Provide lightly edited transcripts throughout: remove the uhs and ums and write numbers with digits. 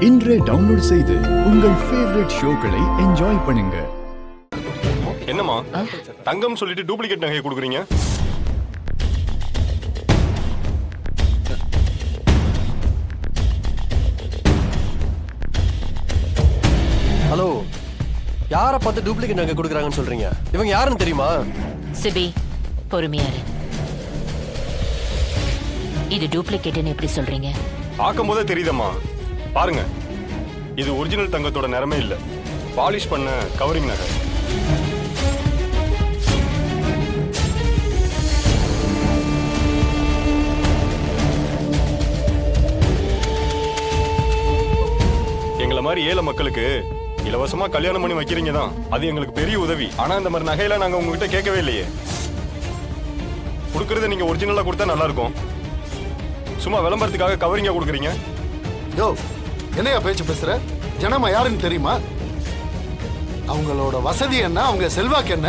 இன்றே டவுன்லோட் செய்து உங்கள் ஃபேவரட் ஷோக்களை என்ஜாய் பண்ணுங்க. என்னம்மா தங்கம் சொல்லிட்டு டூப்ளிகேட் நகையை கொடுக்குறீங்க? ஹலோ, யாரை பார்த்து டூப்ளிகேட் நகை கொடுக்குறாங்கன்னு சொல்றீங்க? இவங்க யாருன்னு தெரியுமா? சிபி, பொறுமையாரு. இது டூப்ளிகேட்னு எப்படி சொல்றீங்க? பார்க்கும் போதே தெரியுதம்மா. பாருங்க, இது ஒரிஜினல் தங்கத்தோட நிறமே இல்ல, பாலிஷ் பண்ண கவரிங் நகை. எங்களை மாதிரி ஏழை மக்களுக்கு இலவசமா கல்யாணம் பண்ணி வைக்கிறீங்க தான், அது எங்களுக்கு பெரிய உதவி. ஆனா இந்த மாதிரி நகையெல்லாம் நாங்க உங்ககிட்ட கேட்கவே இல்லையே. கொடுக்கறத நீங்க ஒரிஜினலா கொடுத்தா நல்லா இருக்கும். சும்மா விளம்பரத்துக்காக கவரிங்கா கொடுக்குறீங்க. யோ, என்னையா பேச்சு பேசுற? ஜனமா யாருன்னு தெரியுமா? அவங்களோட வசதி என்ன, அவங்க செல்வாக்கு என்ன?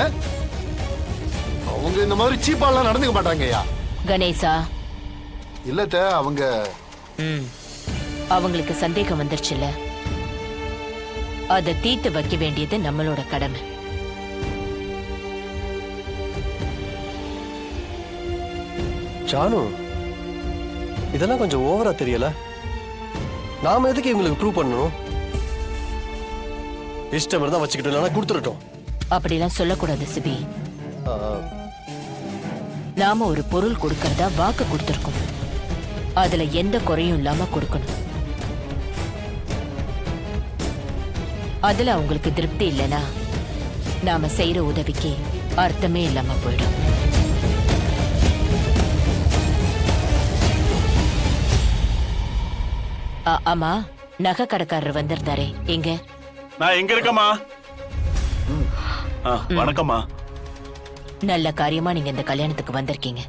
அவங்க இந்த மாதிரி சீப்பாலாம் நடந்துக்க மாட்டாங்கய்யா. கணேசா, இல்லத்த அவங்க அவங்களுக்கு சந்தேகம் வந்துருச்சுல்ல, அதை தீர்த்து வைக்க வேண்டியது நம்மளோட கடமை. ஜானு, இதெல்லாம் கொஞ்சம் ஓவரா தெரியல. நாம எதுக்கு இவங்களுக்கு ப்ரூவ் பண்ணணும்? இஷ்டம் இருந்தா வச்சுக்கிட்டு இல்லைன்னா கொடுத்துடட்டும். அப்படிலாம் சொல்லக்கூடாது சிபி. நாம ஒரு பொருள் கொடுக்கறதா வாக்கு கொடுத்திருக்கோம், அதுல எந்த குறையும் இல்லாம கொடுக்கணும். அதுல அவங்களுக்கு திருப்தி இல்லைன்னா நாம செய்யற உதவிக்கு அர்த்தமே இல்லாம போயிடும். ஆமா, நகை கடைக்காரர் வந்திருந்தாரே, எங்க? நான் எங்க இருக்கமா? வணக்கம்மா. நல்ல காரியமா நீங்க இந்த கல்யாணத்துக்கு வந்திருக்கீங்க.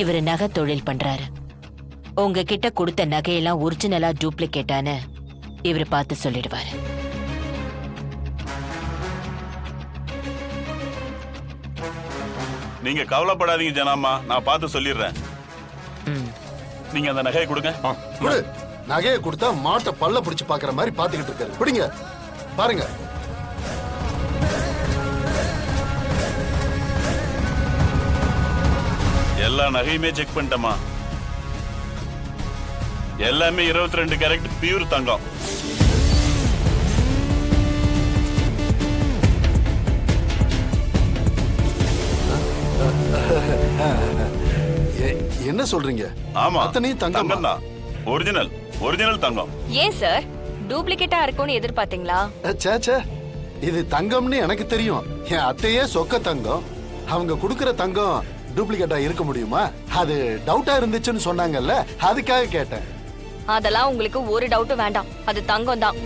இவரு நகை தொழில் பண்றாரு. உங்ககிட்ட கொடுத்த நகையெல்லாம் ஒரிஜினலா டூப்ளிகேட்டான இவரு பார்த்து சொல்லிடுவாரு. நீங்க கவலைப்படாதீங்க ஜனாமா, நான் பார்த்து சொல்லிடுறேன். நீங்க அந்த நகையை கொடுங்க. கொடு. நகையை கொடுத்தா மாட்டை பல்ல பிடிச்சு பாக்குற மாதிரி பாத்துக்கிட்டு இருக்காரு. பிடிங்க, பாருங்க. எல்லா நகையுமே செக் பண்ணிட்டமா. எல்லாமே 22 கேரட் பியூர் தங்கம். என்ன சொல்றீங்க? ஆமா, அத்தனையும் தங்கம் தான். ஒரிஜினல் தங்கம். ஏன் சார் டூப்ளிகேட்டா இருக்கும்னு எதிர்பார்த்தீங்களா? சேச்சே, இது தங்கம்னு எனக்கு தெரியும். என் அத்தையே சொக்க தங்கம். அவங்க கொடுக்கிற தங்கம் டூப்ளிகேட்டா இருக்க முடியுமா? அது டவுட்டா இருந்துச்சுன்னு சொன்னாங்கல்ல, அதுக்காக கேட்டேன். அதெல்லாம் உங்களுக்கு ஒரு டவுட்டும் வேண்டாம், அது தங்கம் தான்.